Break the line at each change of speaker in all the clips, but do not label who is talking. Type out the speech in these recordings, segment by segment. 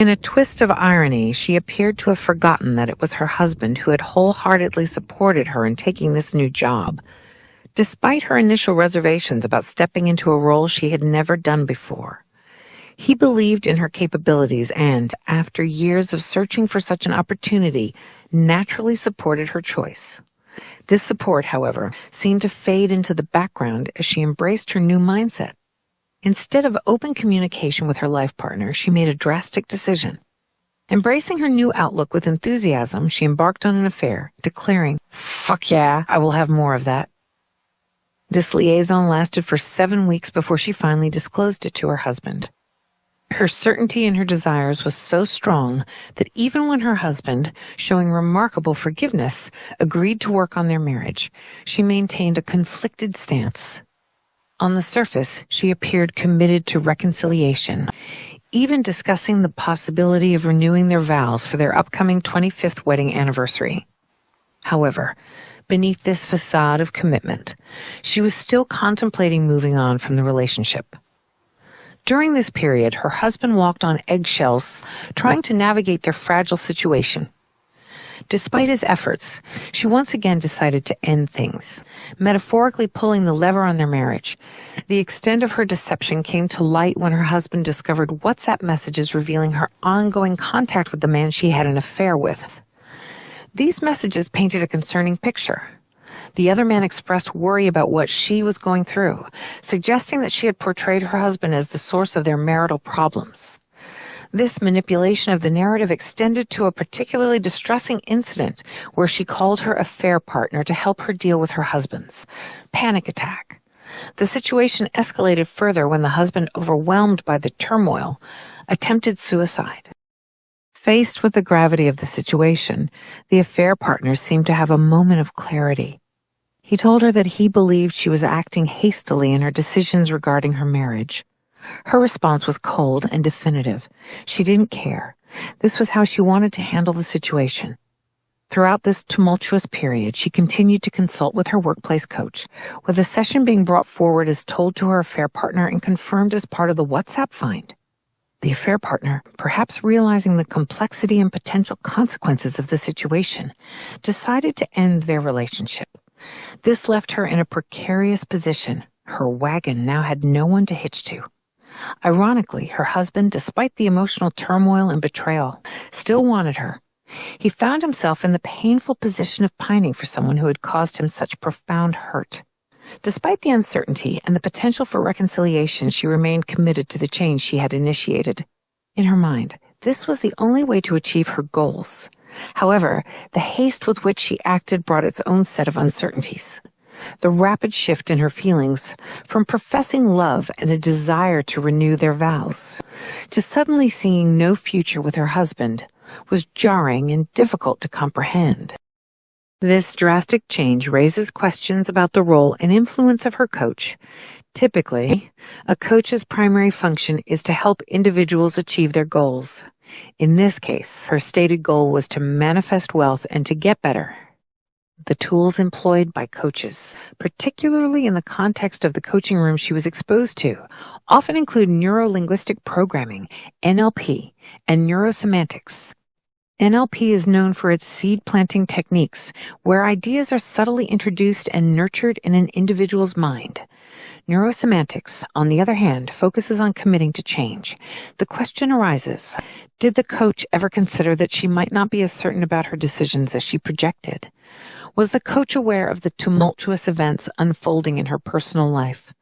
In a twist of irony, she appeared to have forgotten that it was her husband who had wholeheartedly supported her in taking this new job, despite her initial reservations about stepping into a role she had never done before. He believed in her capabilities and, after years of searching for such an opportunity, naturally supported her choice. This support, however, seemed to fade into the background as she embraced her new mindset. Instead of open communication with her life partner, she made a drastic decision. Embracing her new outlook with enthusiasm, she embarked on an affair, declaring, "Fuck yeah, I will have more of that." This liaison lasted for 7 weeks before she finally disclosed it to her husband. Her certainty in her desires was so strong that even when her husband, showing remarkable forgiveness, agreed to work on their marriage, she maintained a conflicted stance. On the surface, she appeared committed to reconciliation, even discussing the possibility of renewing their vows for their upcoming 25th wedding anniversary. However, beneath this facade of commitment, she was still contemplating moving on from the relationship. During this period, her husband walked on eggshells, trying to navigate their fragile situation. Despite his efforts, she once again decided to end things, metaphorically pulling the lever on their marriage. The extent of her deception came to light when her husband discovered WhatsApp messages revealing her ongoing contact with the man she had an affair with. These messages painted a concerning picture. The other man expressed worry about what she was going through, suggesting that she had portrayed her husband as the source of their marital problems. This manipulation of the narrative extended to a particularly distressing incident where she called her affair partner to help her deal with her husband's panic attack. The situation escalated further when the husband, overwhelmed by the turmoil, attempted suicide. Faced with the gravity of the situation, the affair partner seemed to have a moment of clarity. He told her that he believed she was acting hastily in her decisions regarding her marriage. Her response was cold and definitive. She didn't care. This was how she wanted to handle the situation. Throughout this tumultuous period, she continued to consult with her workplace coach, with a session being brought forward as told to her affair partner and confirmed as part of the WhatsApp find. The affair partner, perhaps realizing the complexity and potential consequences of the situation, decided to end their relationship. This left her in a precarious position. Her wagon now had no one to hitch to. Ironically, her husband, despite the emotional turmoil and betrayal, still wanted her. He found himself in the painful position of pining for someone who had caused him such profound hurt. Despite the uncertainty and the potential for reconciliation, she remained committed to the change she had initiated. In her mind, this was the only way to achieve her goals. However, the haste with which she acted brought its own set of uncertainties. The rapid shift in her feelings, from professing love and a desire to renew their vows, to suddenly seeing no future with her husband, was jarring and difficult to comprehend. This drastic change raises questions about the role and influence of her coach. Typically, a coach's primary function is to help individuals achieve their goals. In this case, her stated goal was to manifest wealth and to get better. The tools employed by coaches, particularly in the context of the coaching room she was exposed to, often include neuro-linguistic programming, NLP, and neurosemantics. NLP is known for its seed-planting techniques, where ideas are subtly introduced and nurtured in an individual's mind. Neurosemantics, on the other hand, focuses on committing to change. The question arises, did the coach ever consider that she might not be as certain about her decisions as she projected? Was the coach aware of the tumultuous events unfolding in her personal life?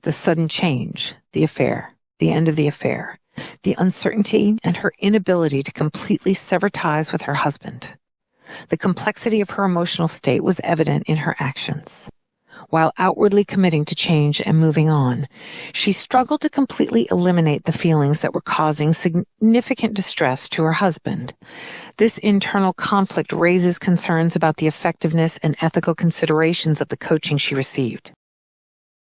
The sudden change, the affair, the end of the affair, the uncertainty, and her inability to completely sever ties with her husband. The complexity of her emotional state was evident in her actions. While outwardly committing to change and moving on, she struggled to completely eliminate the feelings that were causing significant distress to her husband. This internal conflict raises concerns about the effectiveness and ethical considerations of the coaching she received.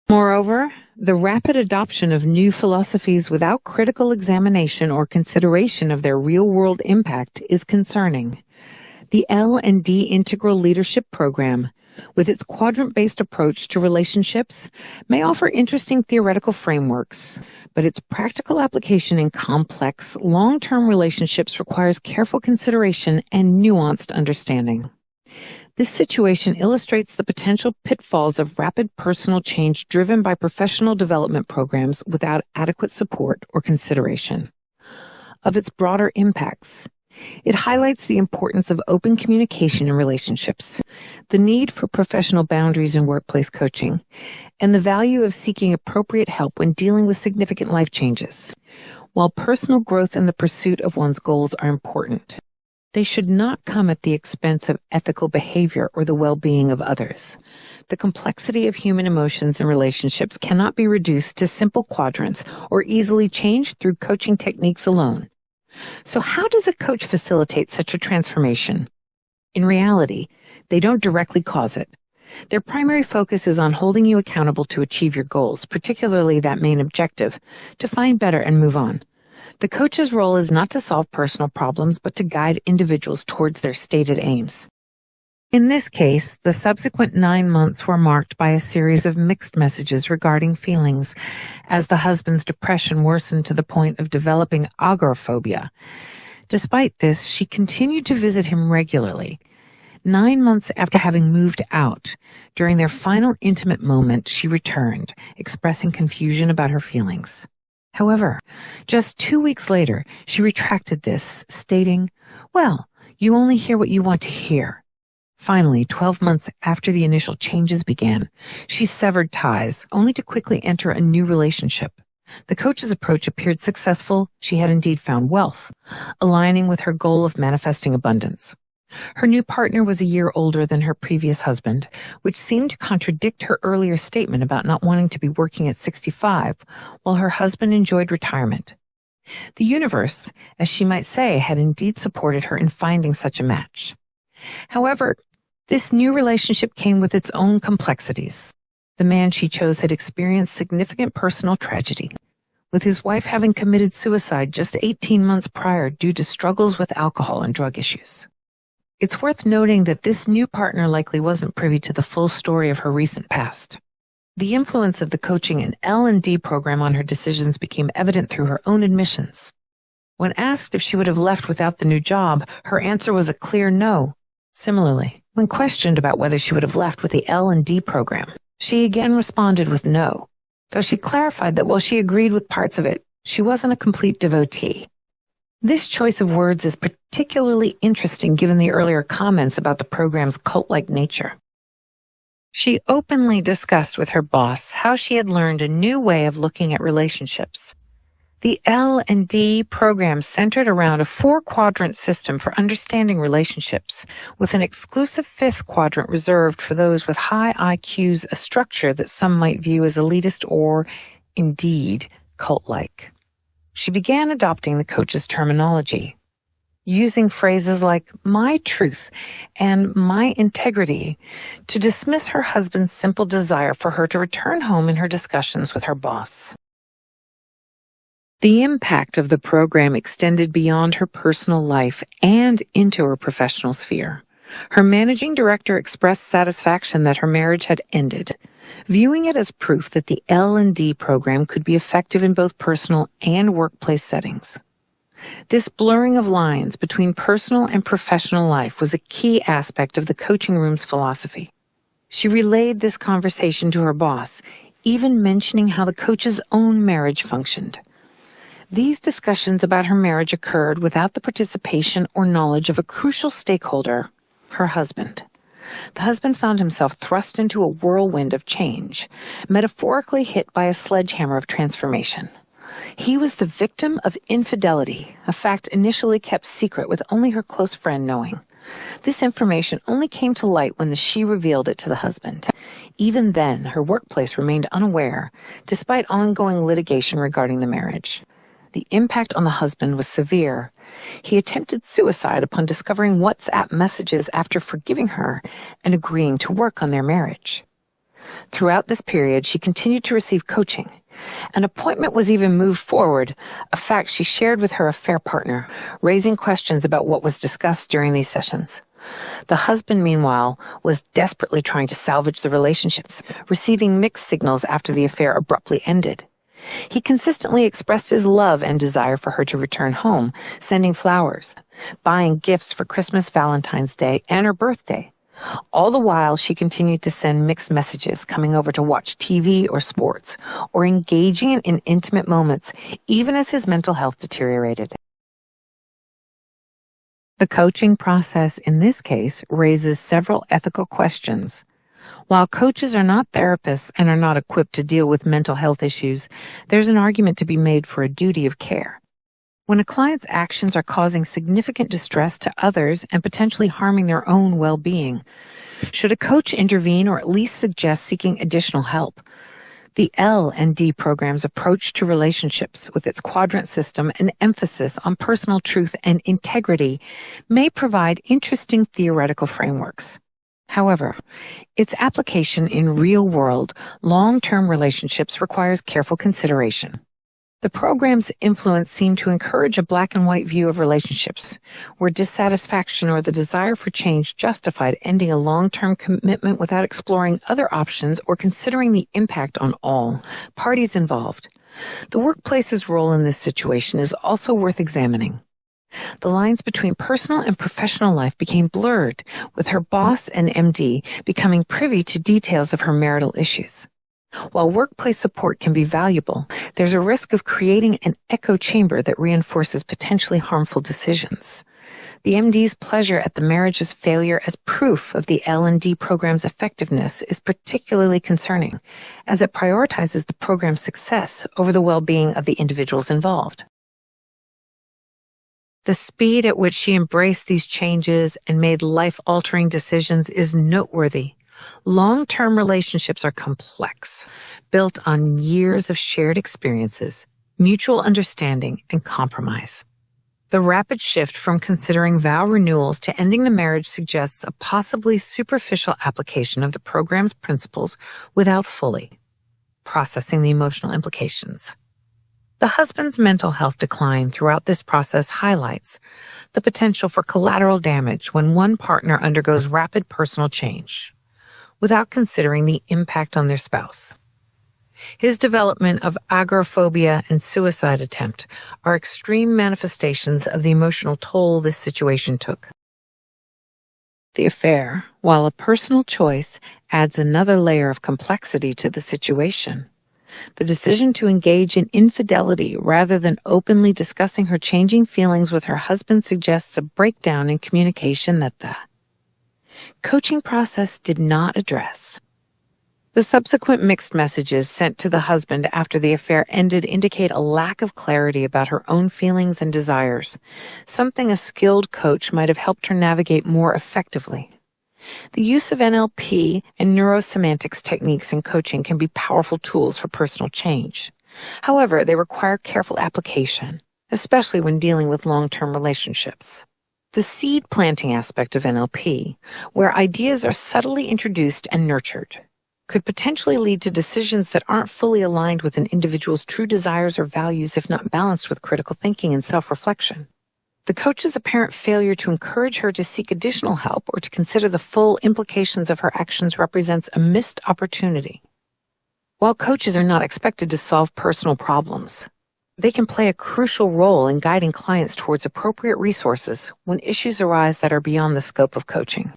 Moreover, the rapid adoption of new philosophies without critical examination or consideration of their real-world impact is concerning. The L&D Integral Leadership program, with its quadrant-based approach to relationships, may offer interesting theoretical frameworks, but its practical application in complex, long-term relationships requires careful consideration and nuanced understanding. This situation illustrates the potential pitfalls of rapid personal change driven by professional development programs without adequate support or consideration. Of its broader impacts, it highlights the importance of open communication in relationships, the need for professional boundaries in workplace coaching, and the value of seeking appropriate help when dealing with significant life changes. While personal growth and the pursuit of one's goals are important, they should not come at the expense of ethical behavior or the well-being of others. The complexity of human emotions and relationships cannot be reduced to simple quadrants or easily changed through coaching techniques alone. So how does a coach facilitate such a transformation? In reality, they don't directly cause it. Their primary focus is on holding you accountable to achieve your goals, particularly that main objective, to find better and move on. The coach's role is not to solve personal problems, but to guide individuals towards their stated aims. In this case, the subsequent 9 months were marked by a series of mixed messages regarding feelings, as the husband's depression worsened to the point of developing agoraphobia. Despite this, she continued to visit him regularly. 9 months after having moved out, during their final intimate moment, she returned, expressing confusion about her feelings. However, just 2 weeks later, she retracted this, stating, "Well, you only hear what you want to hear." Finally, 12 months after the initial changes began, she severed ties, only to quickly enter a new relationship. The coach's approach appeared successful. She had indeed found wealth, aligning with her goal of manifesting abundance. Her new partner was a year older than her previous husband, which seemed to contradict her earlier statement about not wanting to be working at 65, while her husband enjoyed retirement. The universe, as she might say, had indeed supported her in finding such a match. However, this new relationship came with its own complexities. The man she chose had experienced significant personal tragedy, with his wife having committed suicide just 18 months prior due to struggles with alcohol and drug issues. It's worth noting that this new partner likely wasn't privy to the full story of her recent past. The influence of the coaching and L&D program on her decisions became evident through her own admissions. When asked if she would have left without the new job, her answer was a clear no. Similarly, when questioned about whether she would have left with the L&D program, she again responded with no, though she clarified that while she agreed with parts of it, she wasn't a complete devotee. This choice of words is particularly interesting given the earlier comments about the program's cult-like nature. She openly discussed with her boss how she had learned a new way of looking at relationships. The L&D program centered around a 4-quadrant system for understanding relationships, with an exclusive 5th quadrant reserved for those with high IQs, a structure that some might view as elitist or, indeed, cult-like. She began adopting the coach's terminology, using phrases like "my truth" and "my integrity" to dismiss her husband's simple desire for her to return home in her discussions with her boss. The impact of the program extended beyond her personal life and into her professional sphere. Her managing director expressed satisfaction that her marriage had ended, viewing it as proof that the L&D program could be effective in both personal and workplace settings. This blurring of lines between personal and professional life was a key aspect of the coaching room's philosophy. She relayed this conversation to her boss, even mentioning how the coach's own marriage functioned. These discussions about her marriage occurred without the participation or knowledge of a crucial stakeholder, her husband. The husband found himself thrust into a whirlwind of change, metaphorically hit by a sledgehammer of transformation. He was the victim of infidelity, a fact initially kept secret with only her close friend knowing. This information only came to light when she revealed it to the husband. Even then, her workplace remained unaware, despite ongoing litigation regarding the marriage. The impact on the husband was severe. He attempted suicide upon discovering WhatsApp messages after forgiving her and agreeing to work on their marriage. Throughout this period, she continued to receive coaching. An appointment was even moved forward, a fact she shared with her affair partner, raising questions about what was discussed during these sessions. The husband, meanwhile, was desperately trying to salvage the relationships, receiving mixed signals after the affair abruptly ended. He consistently expressed his love and desire for her to return home, sending flowers, buying gifts for Christmas, Valentine's Day, and her birthday. All the while, she continued to send mixed messages, coming over to watch TV or sports, or engaging in intimate moments, even as his mental health deteriorated. The coaching process in this case raises several ethical questions. While coaches are not therapists and are not equipped to deal with mental health issues, there's an argument to be made for a duty of care. When a client's actions are causing significant distress to others and potentially harming their own well-being, should a coach intervene or at least suggest seeking additional help? The L&D program's approach to relationships, with its quadrant system and emphasis on personal truth and integrity, may provide interesting theoretical frameworks. However, its application in real-world, long-term relationships requires careful consideration. The program's influence seemed to encourage a black-and-white view of relationships, where dissatisfaction or the desire for change justified ending a long-term commitment without exploring other options or considering the impact on all parties involved. The workplace's role in this situation is also worth examining. The lines between personal and professional life became blurred, with her boss and MD becoming privy to details of her marital issues. While workplace support can be valuable, there's a risk of creating an echo chamber that reinforces potentially harmful decisions. The MD's pleasure at the marriage's failure as proof of the L&D program's effectiveness is particularly concerning, as it prioritizes the program's success over the well-being of the individuals involved. The speed at which she embraced these changes and made life-altering decisions is noteworthy. Long-term relationships are complex, built on years of shared experiences, mutual understanding, and compromise. The rapid shift from considering vow renewals to ending the marriage suggests a possibly superficial application of the program's principles without fully processing the emotional implications. The husband's mental health decline throughout this process highlights the potential for collateral damage when one partner undergoes rapid personal change without considering the impact on their spouse. His development of agoraphobia and suicide attempt are extreme manifestations of the emotional toll this situation took. The affair, while a personal choice, adds another layer of complexity to the situation. The decision to engage in infidelity rather than openly discussing her changing feelings with her husband suggests a breakdown in communication that the coaching process did not address. The subsequent mixed messages sent to the husband after the affair ended indicate a lack of clarity about her own feelings and desires, something a skilled coach might have helped her navigate more effectively. The use of NLP and neurosemantics techniques in coaching can be powerful tools for personal change. However, they require careful application, especially when dealing with long-term relationships. The seed planting aspect of NLP, where ideas are subtly introduced and nurtured, could potentially lead to decisions that aren't fully aligned with an individual's true desires or values if not balanced with critical thinking and self-reflection. The coach's apparent failure to encourage her to seek additional help or to consider the full implications of her actions represents a missed opportunity. While coaches are not expected to solve personal problems, they can play a crucial role in guiding clients towards appropriate resources when issues arise that are beyond the scope of coaching.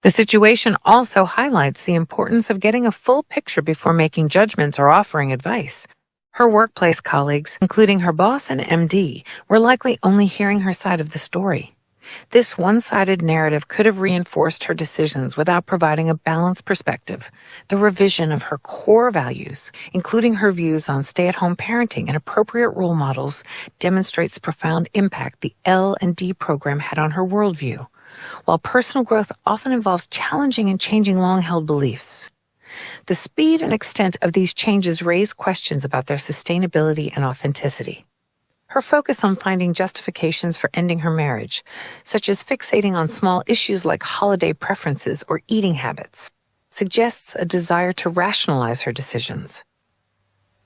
The situation also highlights the importance of getting a full picture before making judgments or offering advice. Her workplace colleagues, including her boss and MD, were likely only hearing her side of the story. This one-sided narrative could have reinforced her decisions without providing a balanced perspective. The revision of her core values, including her views on stay-at-home parenting and appropriate role models, demonstrates the profound impact the L&D program had on her worldview. While personal growth often involves challenging and changing long-held beliefs, the speed and extent of these changes raise questions about their sustainability and authenticity. Her focus on finding justifications for ending her marriage, such as fixating on small issues like holiday preferences or eating habits, suggests a desire to rationalize her decisions.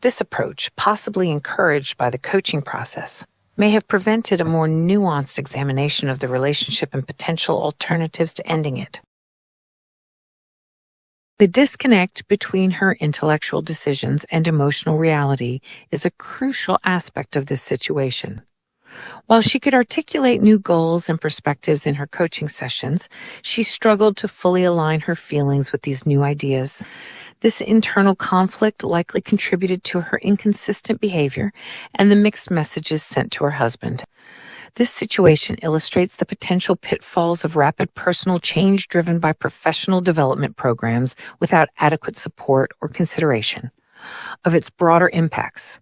This approach, possibly encouraged by the coaching process, may have prevented a more nuanced examination of the relationship and potential alternatives to ending it. The disconnect between her intellectual decisions and emotional reality is a crucial aspect of this situation. While she could articulate new goals and perspectives in her coaching sessions, she struggled to fully align her feelings with these new ideas. This internal conflict likely contributed to her inconsistent behavior and the mixed messages sent to her husband. This situation illustrates the potential pitfalls of rapid personal change driven by professional development programs without adequate support or consideration of its broader impacts.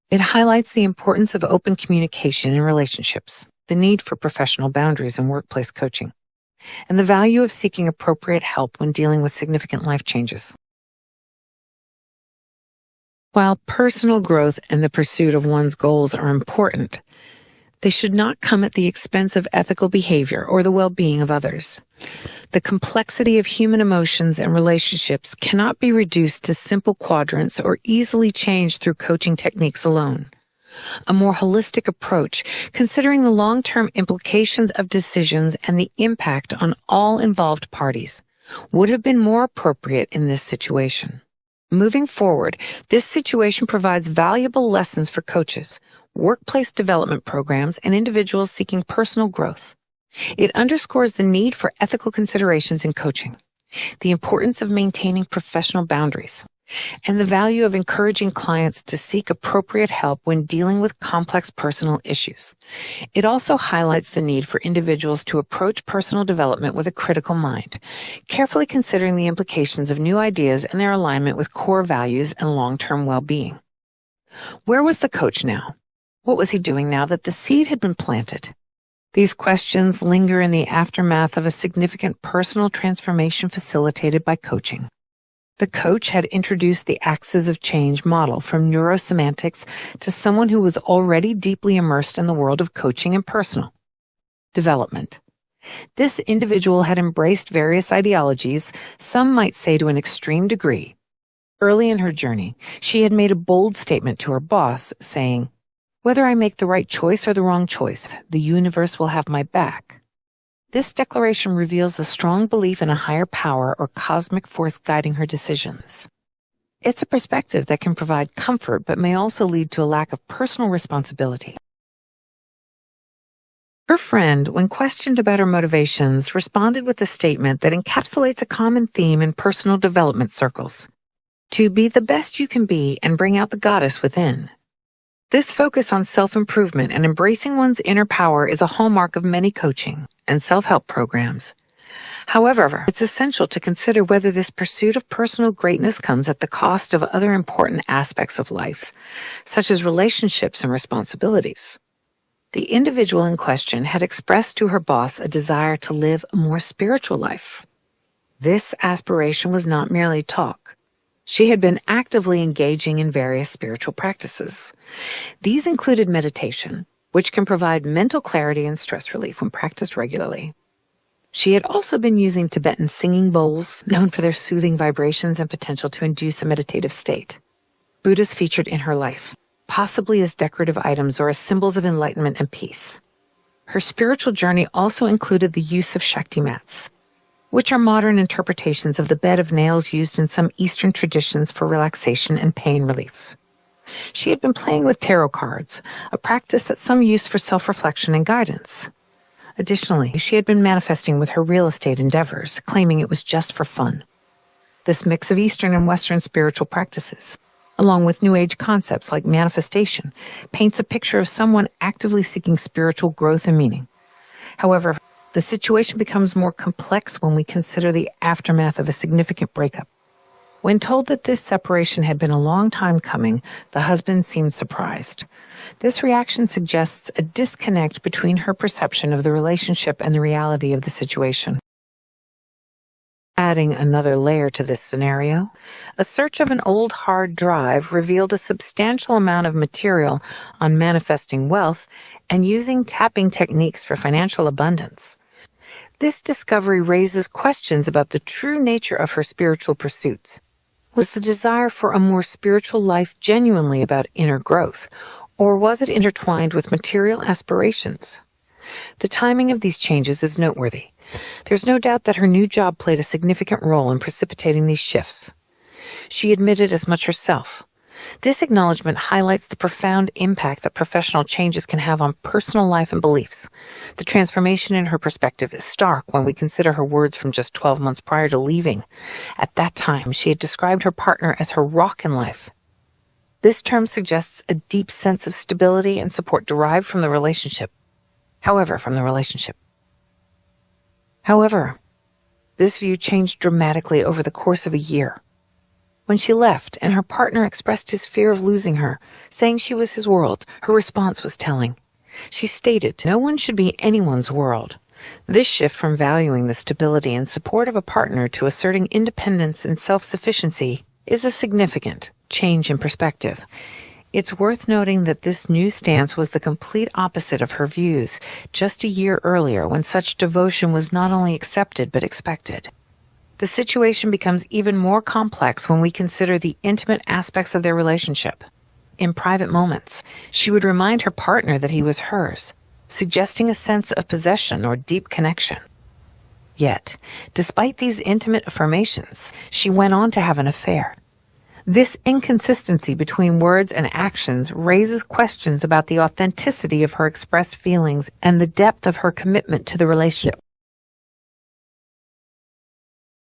It highlights the importance of open communication in relationships, the need for professional boundaries in workplace coaching, and the value of seeking appropriate help when dealing with significant life changes. While personal growth and the pursuit of one's goals are important, they should not come at the expense of ethical behavior or the well-being of others. The complexity of human emotions and relationships cannot be reduced to simple quadrants or easily changed through coaching techniques alone. A more holistic approach, considering the long-term implications of decisions and the impact on all involved parties, would have been more appropriate in this situation. Moving forward, this situation provides valuable lessons for coaches, workplace development programs, and individuals seeking personal growth. It underscores the need for ethical considerations in coaching, the importance of maintaining professional boundaries, and the value of encouraging clients to seek appropriate help when dealing with complex personal issues. It also highlights the need for individuals to approach personal development with a critical mind, carefully considering the implications of new ideas and their alignment with core values and long-term well-being. Where was the coach now? What was he doing now that the seed had been planted? These questions linger in the aftermath of a significant personal transformation facilitated by coaching. The coach had introduced the axis of change model from neurosemantics to someone who was already deeply immersed in the world of coaching and personal development. This individual had embraced various ideologies, some might say to an extreme degree. Early in her journey, she had made a bold statement to her boss, saying, "Whether I make the right choice or the wrong choice, the universe will have my back." This declaration reveals a strong belief in a higher power or cosmic force guiding her decisions. It's a perspective that can provide comfort but may also lead to a lack of personal responsibility. Her friend, when questioned about her motivations, responded with a statement that encapsulates a common theme in personal development circles: to be the best you can be and bring out the goddess within. This focus on self-improvement and embracing one's inner power is a hallmark of many coaching and self-help programs. However, it's essential to consider whether this pursuit of personal greatness comes at the cost of other important aspects of life, such as relationships and responsibilities. The individual in question had expressed to her boss a desire to live a more spiritual life. This aspiration was not merely talk. She had been actively engaging in various spiritual practices. These included meditation, which can provide mental clarity and stress relief when practiced regularly. She had also been using Tibetan singing bowls, known for their soothing vibrations and potential to induce a meditative state. Buddhas featured in her life, possibly as decorative items or as symbols of enlightenment and peace. Her spiritual journey also included the use of Shakti mats, which are modern interpretations of the bed of nails used in some Eastern traditions for relaxation and pain relief. She had been playing with tarot cards, a practice that some use for self-reflection and guidance. Additionally, she had been manifesting with her real estate endeavors, claiming it was just for fun. This mix of Eastern and Western spiritual practices, along with New Age concepts like manifestation, paints a picture of someone actively seeking spiritual growth and meaning. However, the situation becomes more complex when we consider the aftermath of a significant breakup. When told that this separation had been a long time coming, the husband seemed surprised. This reaction suggests a disconnect between her perception of the relationship and the reality of the situation. Adding another layer to this scenario, a search of an old hard drive revealed a substantial amount of material on manifesting wealth and using tapping techniques for financial abundance. This discovery raises questions about the true nature of her spiritual pursuits. Was the desire for a more spiritual life genuinely about inner growth, Or was it intertwined with material aspirations? The timing of these changes is noteworthy. There's no doubt that her new job played a significant role in precipitating these shifts. She admitted as much herself. This acknowledgement highlights the profound impact that professional changes can have on personal life and beliefs. The transformation in her perspective is stark when we consider her words from just 12 months prior to leaving. At that time, she had described her partner as her rock in life. This term suggests a deep sense of stability and support derived from the relationship. However, this view changed dramatically over the course of a year. When she left and her partner expressed his fear of losing her, saying she was his world, her response was telling. She stated, "No one should be anyone's world." This shift from valuing the stability and support of a partner to asserting independence and self-sufficiency is a significant change in perspective. It's worth noting that this new stance was the complete opposite of her views just a year earlier, when such devotion was not only accepted but expected. The situation becomes even more complex when we consider the intimate aspects of their relationship. In private moments, she would remind her partner that he was hers, suggesting a sense of possession or deep connection. Yet, despite these intimate affirmations, she went on to have an affair. This inconsistency between words and actions raises questions about the authenticity of her expressed feelings and the depth of her commitment to the relationship.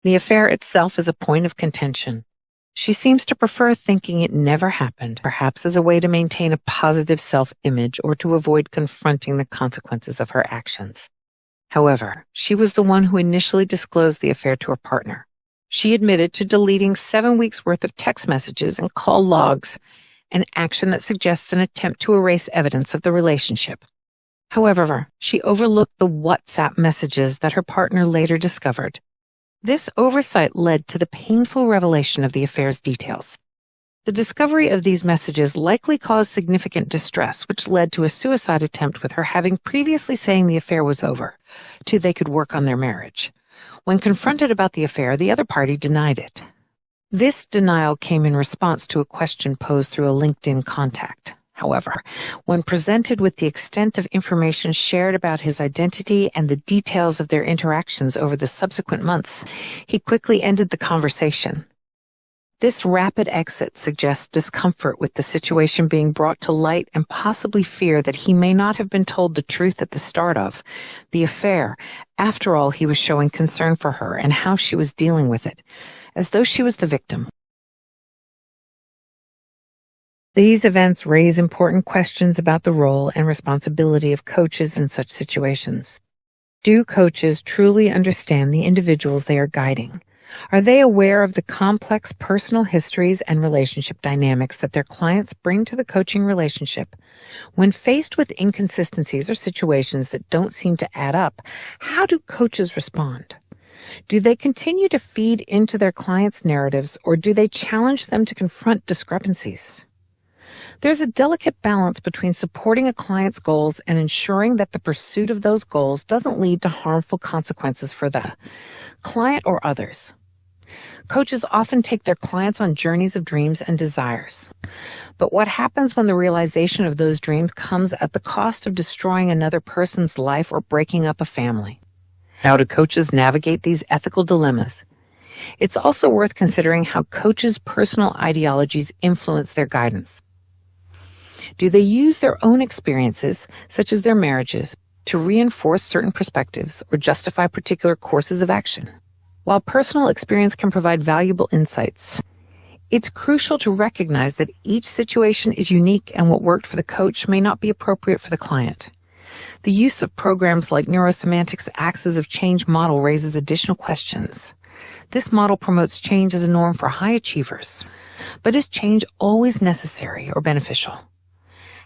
The affair itself is a point of contention. She seems to prefer thinking it never happened, perhaps as a way to maintain a positive self-image or to avoid confronting the consequences of her actions. However, she was the one who initially disclosed the affair to her partner. She admitted to deleting 7 weeks' worth of text messages and call logs, an action that suggests an attempt to erase evidence of the relationship. However, she overlooked the WhatsApp messages that her partner later discovered. This oversight led to the painful revelation of the affair's details. The discovery of these messages likely caused significant distress, which led to a suicide attempt, with her having previously saying the affair was over, so they could work on their marriage. When confronted about the affair, the other party denied it. This denial came in response to a question posed through a LinkedIn contact. However, when presented with the extent of information shared about his identity and the details of their interactions over the subsequent months, he quickly ended the conversation. This rapid exit suggests discomfort with the situation being brought to light and possibly fear that he may not have been told the truth at the start of the affair. After all, he was showing concern for her and how she was dealing with it, as though she was the victim. These events raise important questions about the role and responsibility of coaches in such situations. Do coaches truly understand the individuals they are guiding? Are they aware of the complex personal histories and relationship dynamics that their clients bring to the coaching relationship? When faced with inconsistencies or situations that don't seem to add up, how do coaches respond? Do they continue to feed into their clients' narratives, or do they challenge them to confront discrepancies? There's a delicate balance between supporting a client's goals and ensuring that the pursuit of those goals doesn't lead to harmful consequences for the client or others. Coaches often take their clients on journeys of dreams and desires. But what happens when the realization of those dreams comes at the cost of destroying another person's life or breaking up a family? How do coaches navigate these ethical dilemmas? It's also worth considering how coaches' personal ideologies influence their guidance. Do they use their own experiences, such as their marriages, to reinforce certain perspectives or justify particular courses of action? While personal experience can provide valuable insights, it's crucial to recognize that each situation is unique, and what worked for the coach may not be appropriate for the client. The use of programs like neurosemantics axis of change model raises additional questions. This model promotes change as a norm for high achievers. But is change always necessary or beneficial?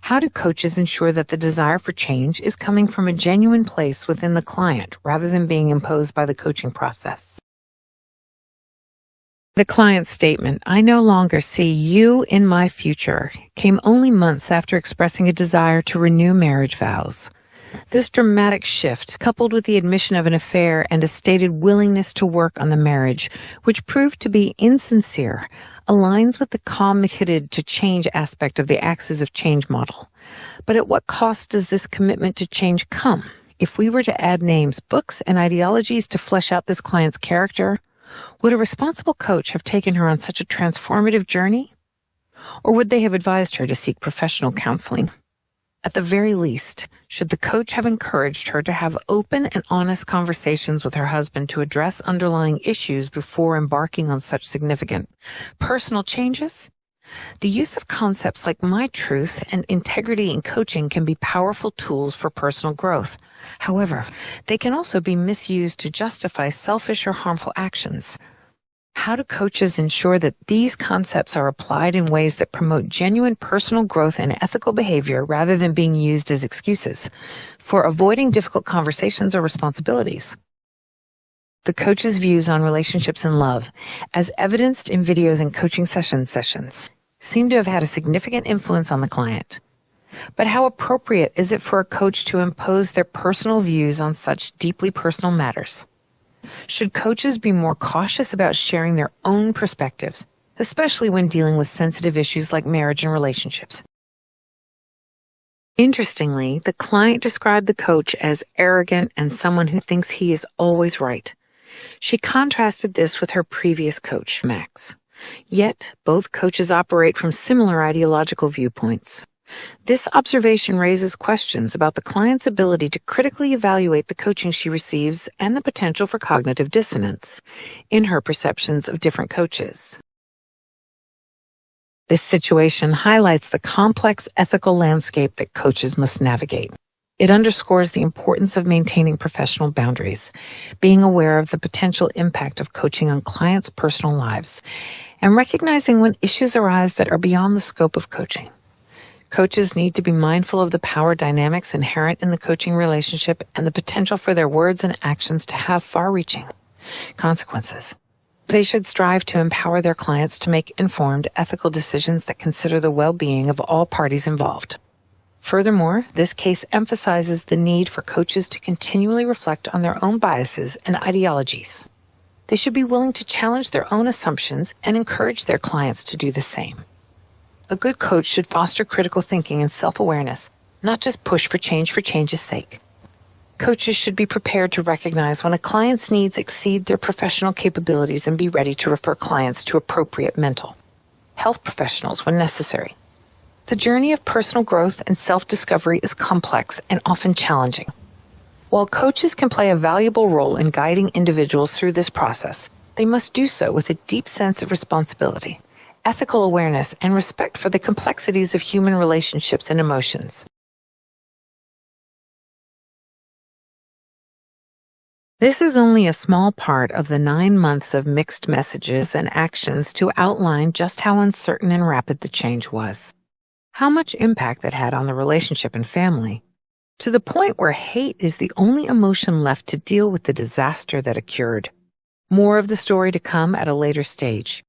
How do coaches ensure that the desire for change is coming from a genuine place within the client rather than being imposed by the coaching process? The client's statement, "I no longer see you in my future," came only months after expressing a desire to renew marriage vows. This dramatic shift, coupled with the admission of an affair and a stated willingness to work on the marriage, which proved to be insincere, aligns with the committed to change aspect of the axis of change model. But at what cost does this commitment to change come? If we were to add names, books, and ideologies to flesh out this client's character, would a responsible coach have taken her on such a transformative journey? Or would they have advised her to seek professional counseling? At the very least, should the coach have encouraged her to have open and honest conversations with her husband to address underlying issues before embarking on such significant personal changes? The use of concepts like my truth and integrity in coaching can be powerful tools for personal growth. However, they can also be misused to justify selfish or harmful actions. How do coaches ensure that these concepts are applied in ways that promote genuine personal growth and ethical behavior rather than being used as excuses for avoiding difficult conversations or responsibilities? The coach's views on relationships and love, as evidenced in videos and coaching sessions, seem to have had a significant influence on the client. But how appropriate is it for a coach to impose their personal views on such deeply personal matters? Should coaches be more cautious about sharing their own perspectives, especially when dealing with sensitive issues like marriage and relationships? Interestingly, the client described the coach as arrogant and someone who thinks he is always right. She contrasted this with her previous coach, Max. Yet, both coaches operate from similar ideological viewpoints. This observation raises questions about the client's ability to critically evaluate the coaching she receives and the potential for cognitive dissonance in her perceptions of different coaches. This situation highlights the complex ethical landscape that coaches must navigate. It underscores the importance of maintaining professional boundaries, being aware of the potential impact of coaching on clients' personal lives, and recognizing when issues arise that are beyond the scope of coaching. Coaches need to be mindful of the power dynamics inherent in the coaching relationship and the potential for their words and actions to have far-reaching consequences. They should strive to empower their clients to make informed, ethical decisions that consider the well-being of all parties involved. Furthermore, this case emphasizes the need for coaches to continually reflect on their own biases and ideologies. They should be willing to challenge their own assumptions and encourage their clients to do the same. A good coach should foster critical thinking and self-awareness, not just push for change's sake. Coaches should be prepared to recognize when a client's needs exceed their professional capabilities and be ready to refer clients to appropriate mental health professionals when necessary. The journey of personal growth and self-discovery is complex and often challenging. While coaches can play a valuable role in guiding individuals through this process, they must do so with a deep sense of responsibility, ethical awareness, and respect for the complexities of human relationships and emotions. This is only a small part of the 9 months of mixed messages and actions to outline just how uncertain and rapid the change was. How much impact that had on the relationship and family, to the point where hate is the only emotion left to deal with the disaster that occurred. More of the story to come at a later stage.